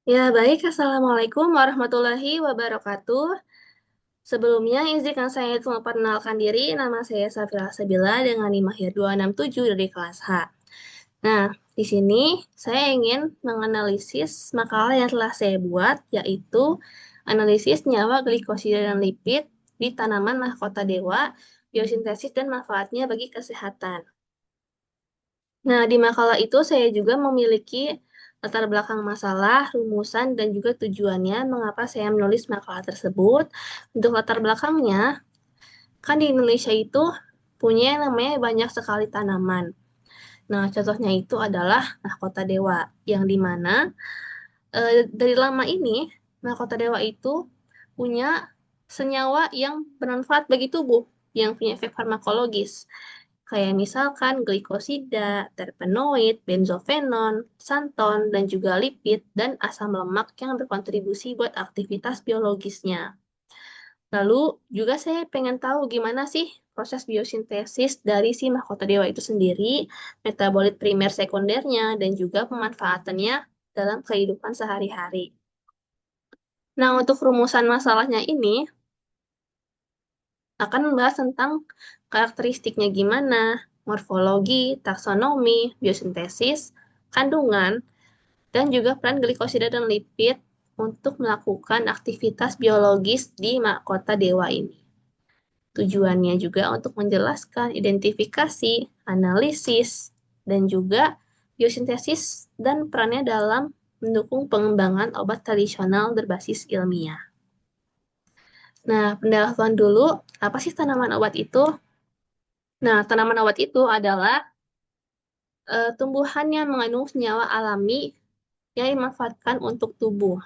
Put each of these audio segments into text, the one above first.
Ya, baik. Assalamualaikum warahmatullahi wabarakatuh. Sebelumnya, izinkan saya untuk memperkenalkan diri. Nama saya Safira Sabila dengan NIM Mahir 267 dari kelas H. Nah, di sini saya ingin menganalisis makalah yang telah saya buat, yaitu analisis nyawa glikosida dan lipid di tanaman mahkota dewa, biosintesis dan manfaatnya bagi kesehatan. Nah, di makalah itu saya juga memiliki latar belakang masalah, rumusan, dan juga tujuannya mengapa saya menulis makalah tersebut. Untuk latar belakangnya, kan di Indonesia itu punya yang namanya banyak sekali tanaman. Nah, contohnya itu adalah mahkota dewa, yang dimana dari lama ini mahkota dewa itu punya senyawa yang bermanfaat bagi tubuh, yang punya efek farmakologis. Kayak misalkan glikosida, terpenoid, benzofenon, santon, dan juga lipid, dan asam lemak yang berkontribusi buat aktivitas biologisnya. Lalu juga saya pengen tahu gimana sih proses biosintesis dari si mahkota dewa itu sendiri, metabolit primer sekundernya, dan juga pemanfaatannya dalam kehidupan sehari-hari. Nah, untuk rumusan masalahnya ini akan membahas tentang karakteristiknya gimana, morfologi, taksonomi, biosintesis, kandungan, dan juga peran glikosida dan lipid untuk melakukan aktivitas biologis di mahkota dewa ini. Tujuannya juga untuk menjelaskan identifikasi, analisis, dan juga biosintesis dan perannya dalam mendukung pengembangan obat tradisional berbasis ilmiah. Nah, pendahuluan dulu, apa sih tanaman obat itu? Nah, tanaman obat itu adalah tumbuhan yang mengandung senyawa alami yang dimanfaatkan untuk tubuh.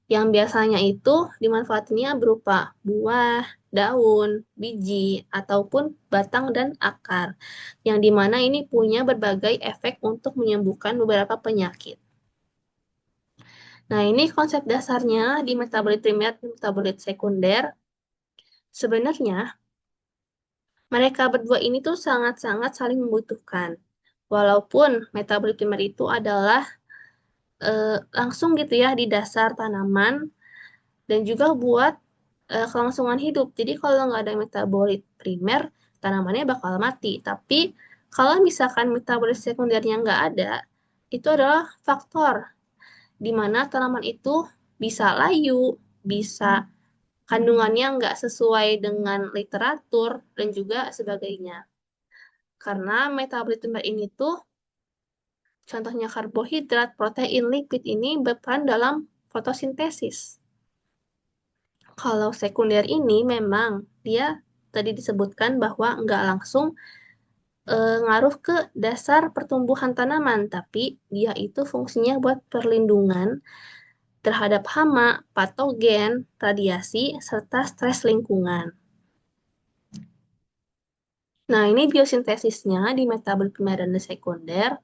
Yang biasanya itu dimanfaatnya berupa buah, daun, biji, ataupun batang dan akar. Yang dimana ini punya berbagai efek untuk menyembuhkan beberapa penyakit. Nah, ini konsep dasarnya di metabolit primer dan metabolit sekunder. Sebenarnya, mereka berdua ini tuh sangat-sangat saling membutuhkan. Walaupun metabolit primer itu adalah langsung gitu ya di dasar tanaman dan juga buat kelangsungan hidup. Jadi kalau nggak ada metabolit primer, tanamannya bakal mati. Tapi kalau misalkan metabolit sekundernya nggak ada, itu adalah faktor di mana tanaman itu bisa layu, bisa kandungannya nggak sesuai dengan literatur, dan juga sebagainya. Karena metabolit primer ini tuh contohnya karbohidrat, protein, lipid ini berperan dalam fotosintesis. Kalau sekunder ini memang dia tadi disebutkan bahwa nggak langsung ngaruh ke dasar pertumbuhan tanaman, tapi dia itu fungsinya buat perlindungan terhadap hama, patogen, radiasi, serta stres lingkungan. Nah, ini biosintesisnya di metabolit primer dan sekunder.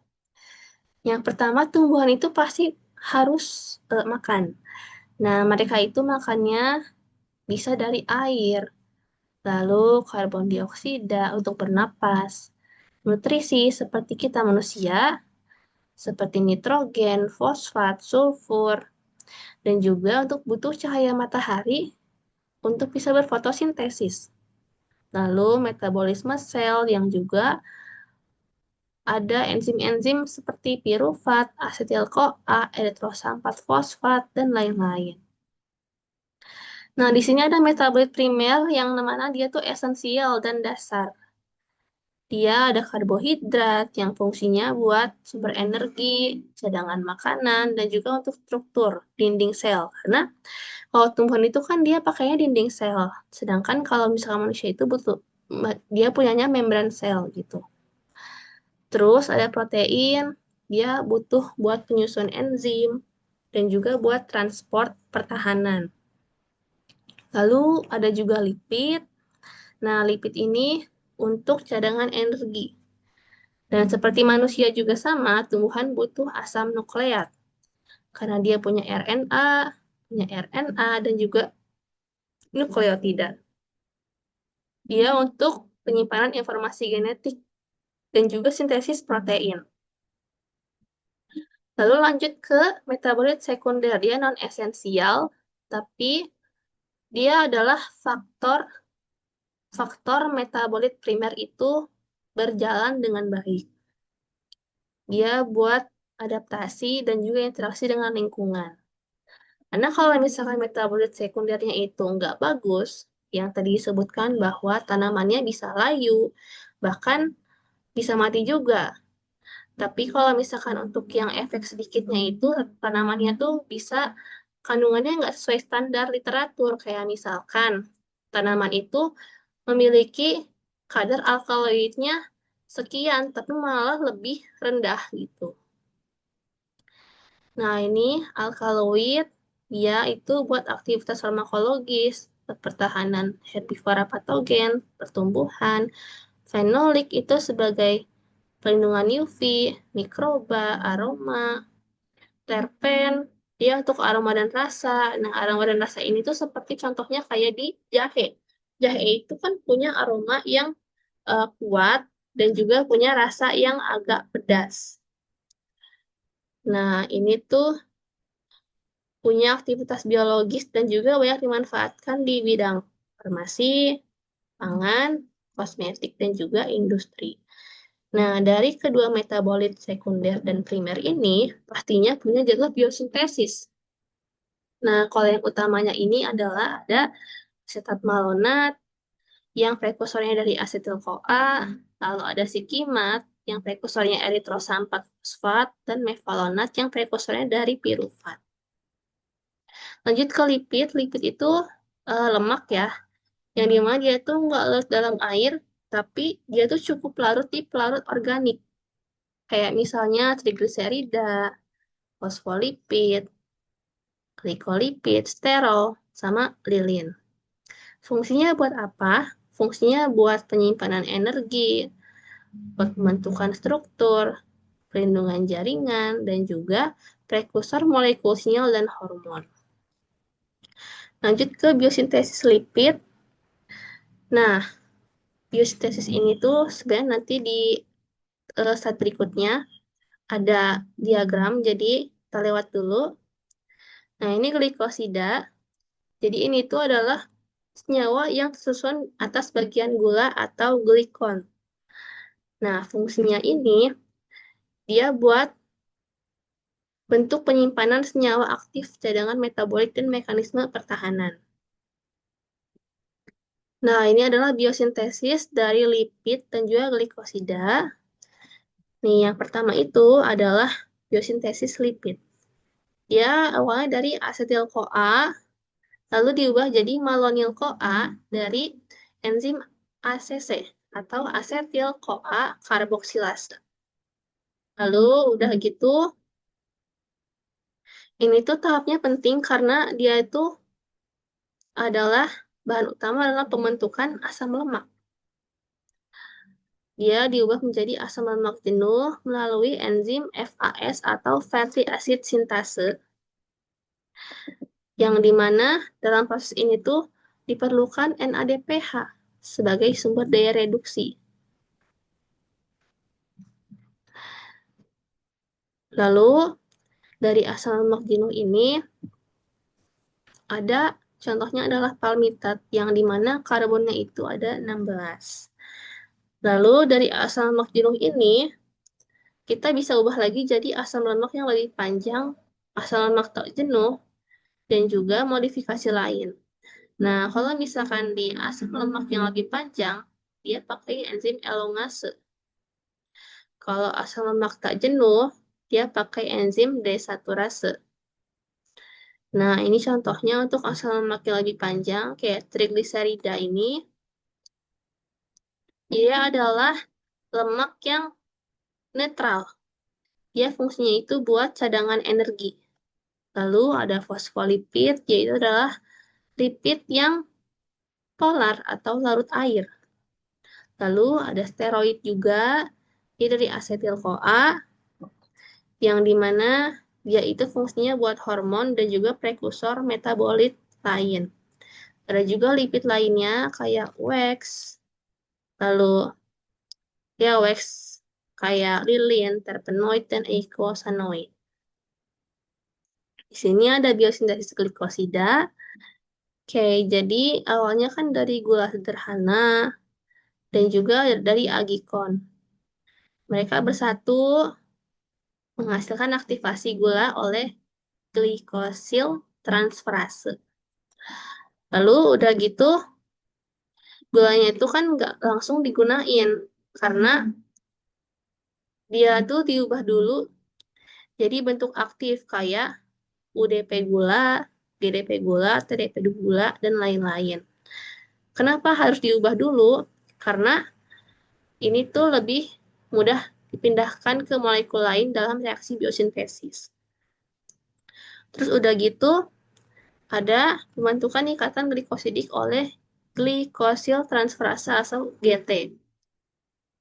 Yang pertama, tumbuhan itu pasti harus makan. Nah, mereka itu makannya bisa dari air, lalu karbon dioksida untuk bernapas, nutrisi seperti kita manusia, seperti nitrogen, fosfat, sulfur, dan juga untuk butuh cahaya matahari untuk bisa berfotosintesis. Lalu metabolisme sel yang juga ada enzim-enzim seperti pirufat, asetil-CoA, eritrosa 4 fosfat, dan lain-lain. Nah, di sini ada metabolit primer yang mana dia tuh esensial dan dasar. Dia ada karbohidrat yang fungsinya buat sumber energi, cadangan makanan, dan juga untuk struktur dinding sel. Karena kalau tumbuhan itu kan dia pakainya dinding sel. Sedangkan kalau misalkan manusia itu butuh, dia punyanya membran sel gitu. Terus ada protein, dia butuh buat penyusun enzim, dan juga buat transport pertahanan. Lalu ada juga lipid. Nah, lipid ini untuk cadangan energi. Dan seperti manusia juga sama, tumbuhan butuh asam nukleat. Karena dia punya RNA, punya RNA, dan juga nukleotida. Dia untuk penyimpanan informasi genetik dan juga sintesis protein. Lalu lanjut ke metabolit sekunder. Dia non-esensial, tapi dia adalah faktor faktor metabolit primer itu berjalan dengan baik. Dia buat adaptasi dan juga interaksi dengan lingkungan. Karena kalau misalkan metabolit sekundernya itu nggak bagus, yang tadi disebutkan bahwa tanamannya bisa layu, bahkan bisa mati juga. Tapi kalau misalkan untuk yang efek sedikitnya itu, tanamannya tuh bisa kandungannya nggak sesuai standar literatur. Kayak misalkan tanaman itu memiliki kadar alkaloidnya sekian, tapi malah lebih rendah gitu. Nah, ini alkaloid, dia itu buat aktivitas farmakologis, pertahanan herbivora patogen, pertumbuhan. Fenolik itu sebagai pelindungan UV, mikroba, aroma, terpen, dia untuk aroma dan rasa. Nah, aroma dan rasa ini tuh seperti contohnya kayak di jahe. Jahe itu kan punya aroma yang kuat dan juga punya rasa yang agak pedas. Nah, ini tuh punya aktivitas biologis dan juga banyak dimanfaatkan di bidang farmasi, pangan, kosmetik, dan juga industri. Nah, dari kedua metabolit sekunder dan primer ini, pastinya punya jadwal biosintesis. Nah, kalau yang utamanya ini adalah ada asetat malonat, yang prekursornya dari asetil-CoA, lalu ada sikimat, yang prekursornya eritrosa 4 fosfat, dan mevalonat, yang prekursornya dari pirufat. Lanjut ke lipid, lipid itu lemak ya, yang dimana dia itu nggak larut dalam air, tapi dia tuh cukup larut di pelarut organik, kayak misalnya trigliserida, fosfolipid, glikolipid, sterol, sama lilin. Fungsinya buat apa? Fungsinya buat penyimpanan energi, buat pembentukan struktur, perlindungan jaringan, dan juga prekursor molekul sinyal dan hormon. Lanjut ke biosintesis lipid. Nah, biosintesis ini tuh sebenarnya nanti di slide berikutnya ada diagram, jadi kita lewat dulu. Nah, ini glikosida. Jadi ini tuh adalah senyawa yang tersusun atas bagian gula atau glikon. Nah, fungsinya ini dia buat bentuk penyimpanan senyawa aktif cadangan metabolik dan mekanisme pertahanan. Nah, ini adalah biosintesis dari lipid dan juga glikosida. Nih, yang pertama itu adalah biosintesis lipid. Dia awalnya dari asetil-CoA, lalu diubah jadi malonyl-CoA dari enzim ACC atau asetil-CoA karboksilase. Lalu udah gitu, ini tuh tahapnya penting karena dia itu adalah bahan utama dalam pembentukan asam lemak. Dia diubah menjadi asam lemak jenuh melalui enzim FAS atau fatty acid sintase, yang dimana dalam proses ini tuh diperlukan NADPH sebagai sumber daya reduksi. Lalu dari asam lemak jenuh ini ada contohnya adalah palmitat, yang dimana karbonnya itu ada 16. Lalu dari asam lemak jenuh ini kita bisa ubah lagi jadi asam lemak yang lebih panjang, asam lemak tak jenuh, dan juga modifikasi lain. Nah, kalau misalkan di asam lemak yang lebih panjang, dia pakai enzim elongase. Kalau asam lemak tak jenuh, dia pakai enzim desaturase. Nah, ini contohnya untuk asam lemak yang lebih panjang, kayak trigliserida ini. Dia adalah lemak yang netral. Dia fungsinya itu buat cadangan energi. Lalu ada fosfolipid, yaitu adalah lipid yang polar atau larut air. Lalu ada steroid juga, dia dari asetil-CoA, yang dimana dia itu fungsinya buat hormon dan juga prekursor metabolit lain. Ada juga lipid lainnya kayak wax, lalu ya wax kayak lilin, terpenoid, dan eicosanoid. Di sini ada biosintesis glikosida. Oke, jadi awalnya kan dari gula sederhana dan juga dari agikon. Mereka bersatu menghasilkan aktivasi gula oleh glikosil transferase. Lalu udah gitu, gulanya itu kan nggak langsung digunain karena dia tuh diubah dulu jadi bentuk aktif kayak UDP gula, GDP gula, TDP gula, dan lain-lain. Kenapa harus diubah dulu? Karena ini tuh lebih mudah dipindahkan ke molekul lain dalam reaksi biosintesis. Terus udah gitu, ada pembentukan ikatan glikosidik oleh glikosil transferase atau GT.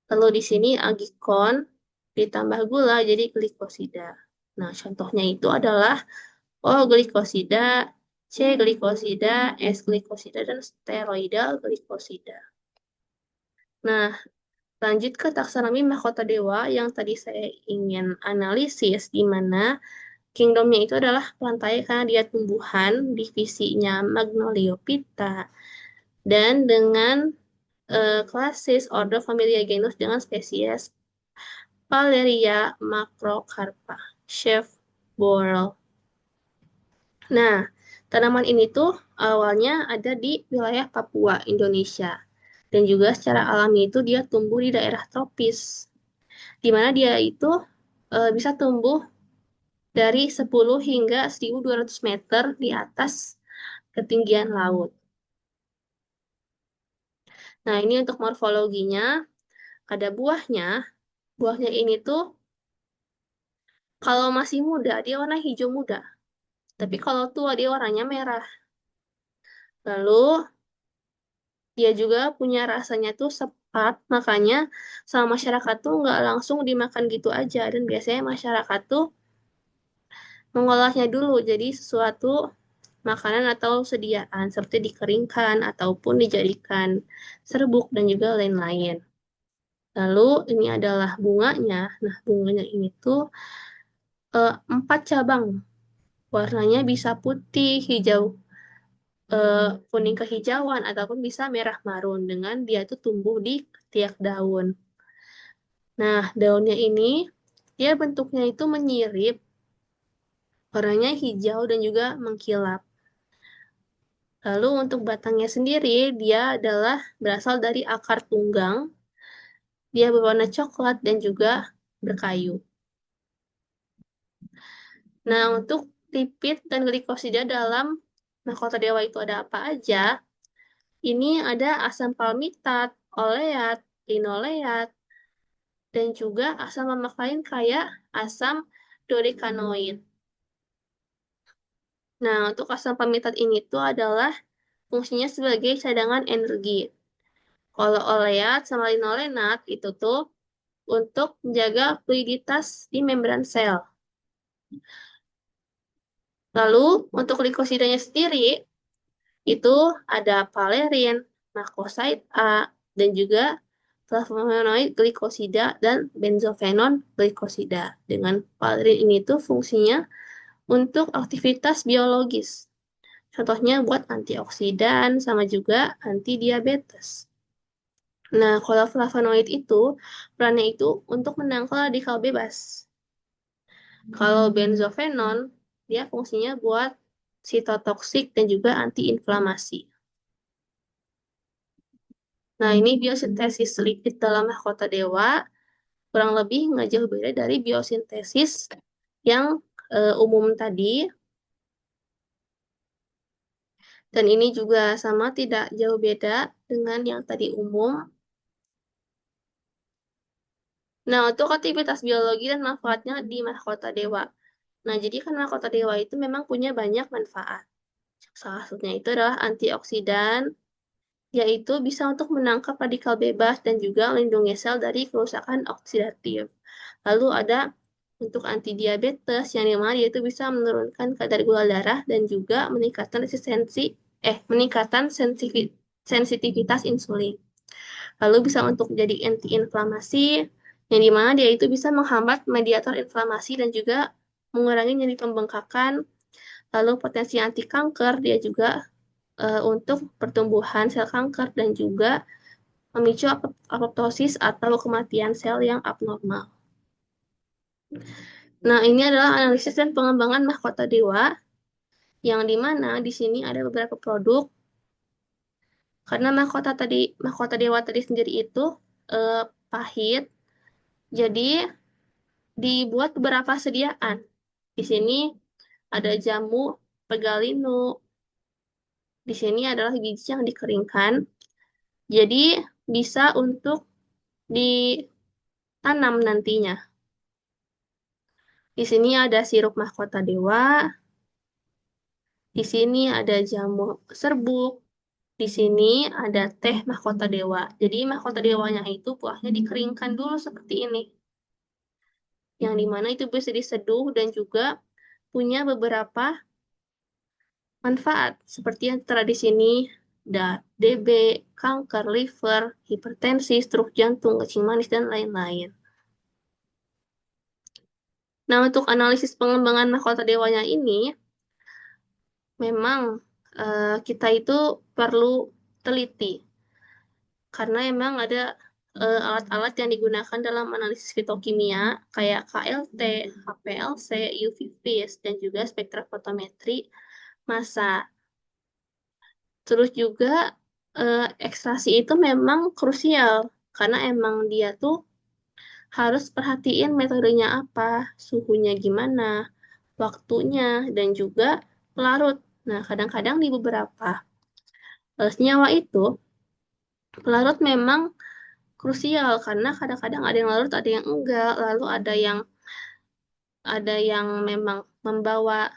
Lalu di sini agikon ditambah gula jadi glikosida. Nah, contohnya itu adalah O-glikosida, C-glikosida, S-glikosida, dan steroidal glikosida. Nah, lanjut ke taksonomi mahkota dewa yang tadi saya ingin analisis, di mana kingdomnya itu adalah plantae karena dia tumbuhan, divisinya Magnoliophyta, dan dengan klasis order familia genus dengan spesies Valeria macrocarpa, Chef Borel. Nah, tanaman ini tuh awalnya ada di wilayah Papua, Indonesia. Dan juga secara alami itu dia tumbuh di daerah tropis, di mana dia itu bisa tumbuh dari 10 hingga 1.200 meter di atas ketinggian laut. Nah, ini untuk morfologinya, ada buahnya. Buahnya ini tuh kalau masih muda, dia warna hijau muda. Tapi kalau tua, dia warnanya merah. Lalu, dia juga punya rasanya tuh sepat, makanya sama masyarakat tuh nggak langsung dimakan gitu aja. Dan biasanya masyarakat tuh mengolahnya dulu jadi sesuatu makanan atau sediaan seperti dikeringkan ataupun dijadikan serbuk dan juga lain-lain. Lalu ini adalah bunganya. Nah, bunganya ini tuh 4 cabang. Warnanya bisa putih, hijau, kuning kehijauan ataupun bisa merah marun dengan dia itu tumbuh di ketiak daun. Nah, daunnya ini dia bentuknya itu menyirip, warnanya hijau dan juga mengkilap. Lalu untuk batangnya sendiri, dia adalah berasal dari akar tunggang. Dia berwarna coklat dan juga berkayu. Nah, untuk lipid dan glikosida dalam mahkota dewa itu ada apa aja? Ini ada asam palmitat, oleat, linoleat, dan juga asam lemak lain kayak asam dorikanoid. Nah, untuk asam palmitat ini tuh adalah fungsinya sebagai cadangan energi. Kalau oleat sama linolenat itu tuh untuk menjaga fluiditas di membran sel. Lalu untuk glikosidanya sendiri itu ada palerin, makroside A, dan juga flavonoid glikosida dan benzofenon glikosida. Dengan palerin ini tuh fungsinya untuk aktivitas biologis. Contohnya buat antioksidan sama juga anti diabetes. Nah, kalau flavonoid itu perannya itu untuk menangkal radikal bebas. Kalau benzofenon, dia fungsinya buat sitotoksik dan juga antiinflamasi. Nah, ini biosintesis lipid dalam mahkota dewa, kurang lebih nggak jauh beda dari biosintesis yang umum tadi. Dan ini juga sama tidak jauh beda dengan yang tadi umum. Nah, untuk aktivitas biologi dan manfaatnya di mahkota dewa. Nah, jadi kan mahkota dewa itu memang punya banyak manfaat. Salah satunya itu adalah antioksidan, yaitu bisa untuk menangkap radikal bebas dan juga melindungi sel dari kerusakan oksidatif. Lalu ada untuk anti diabetes yang dimana dia itu bisa menurunkan kadar gula darah dan juga meningkatkan sensitivitas insulin. Lalu bisa untuk jadi anti-inflamasi yang dimana dia itu bisa menghambat mediator inflamasi dan juga mengurangi nyeri pembengkakan Lalu potensi anti kanker, dia juga untuk pertumbuhan sel kanker dan juga memicu apoptosis atau kematian sel yang abnormal. Nah, ini adalah analisis dan pengembangan mahkota dewa, yang dimana di sini ada beberapa produk, karena mahkota dewa tadi sendiri itu pahit, jadi dibuat beberapa sediaan. Di sini ada jamu pegalinu, di sini adalah biji yang dikeringkan, jadi bisa untuk ditanam nantinya. Di sini ada sirup mahkota dewa, di sini ada jamu serbuk, di sini ada teh mahkota dewa. Jadi mahkota dewanya itu buahnya dikeringkan dulu seperti ini. Yang dimana itu bisa diseduh dan juga punya beberapa manfaat. Seperti yang terada di sini, ada DB, kanker, liver, hipertensi, stroke jantung, kencing manis, dan lain-lain. Nah, untuk analisis pengembangan mahkota dewanya ini, memang kita itu perlu teliti. Karena emang ada alat-alat yang digunakan dalam analisis fitokimia, kayak KLT, HPLC, UV-Vis, dan juga spektrofotometri massa. Terus juga ekstraksi itu memang krusial, karena emang dia tuh harus perhatiin metodenya apa, suhunya gimana, waktunya, dan juga pelarut. Nah, kadang-kadang di beberapa senyawa itu, pelarut memang krusial karena kadang-kadang ada yang larut, ada yang enggak, lalu ada yang memang membawa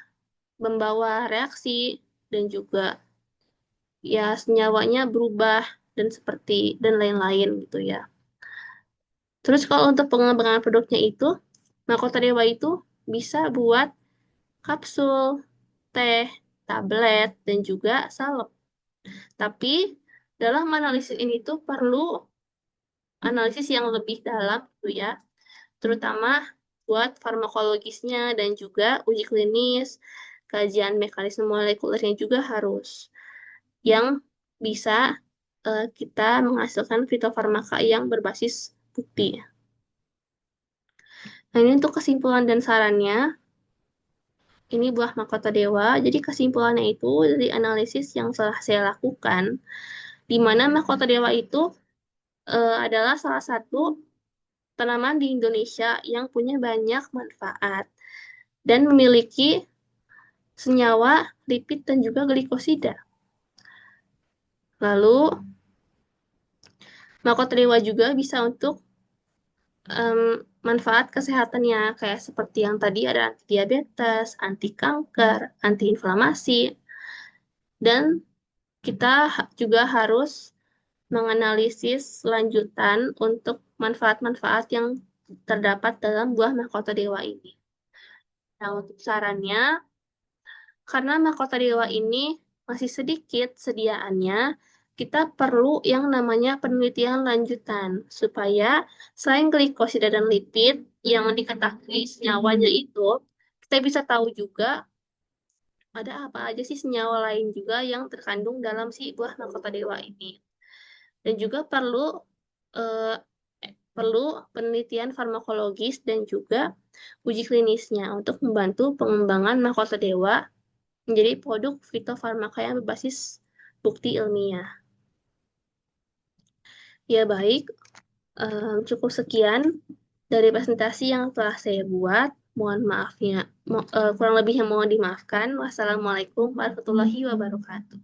membawa reaksi dan juga ya senyawanya berubah dan lain-lain gitu ya. Terus kalau untuk pengembangan produknya itu, mahkota dewa itu bisa buat kapsul, teh, tablet, dan juga salep. Tapi dalam analisis ini tuh perlu analisis yang lebih dalam gitu ya, terutama buat farmakologisnya dan juga uji klinis, kajian mekanisme molekulernya juga harus, yang bisa kita menghasilkan fitofarmaka yang berbasis bukti. Nah, ini untuk kesimpulan dan sarannya. Ini buah mahkota dewa. Jadi kesimpulannya itu dari analisis yang telah saya lakukan, di mana mahkota dewa itu adalah salah satu tanaman di Indonesia yang punya banyak manfaat dan memiliki senyawa, lipid, dan juga glikosida. Lalu, mahkota dewa juga bisa untuk manfaat kesehatannya, kayak seperti yang tadi ada anti diabetes, anti kanker, anti inflamasi, dan kita juga harus menganalisis lanjutan untuk manfaat-manfaat yang terdapat dalam buah mahkota dewa ini. Nah, untuk sarannya, karena mahkota dewa ini masih sedikit sediaannya, kita perlu yang namanya penelitian lanjutan, supaya selain glikosida dan lipid yang diketahui senyawanya itu, kita bisa tahu juga ada apa aja sih senyawa lain juga yang terkandung dalam si buah mahkota dewa ini. Dan juga eh, perlu penelitian farmakologis dan juga uji klinisnya untuk membantu pengembangan mahkota dewa menjadi produk fitofarmaka yang berbasis bukti ilmiah. Ya baik, cukup sekian dari presentasi yang telah saya buat. Mohon maafnya, kurang lebihnya mohon dimaafkan. Wassalamualaikum warahmatullahi wabarakatuh.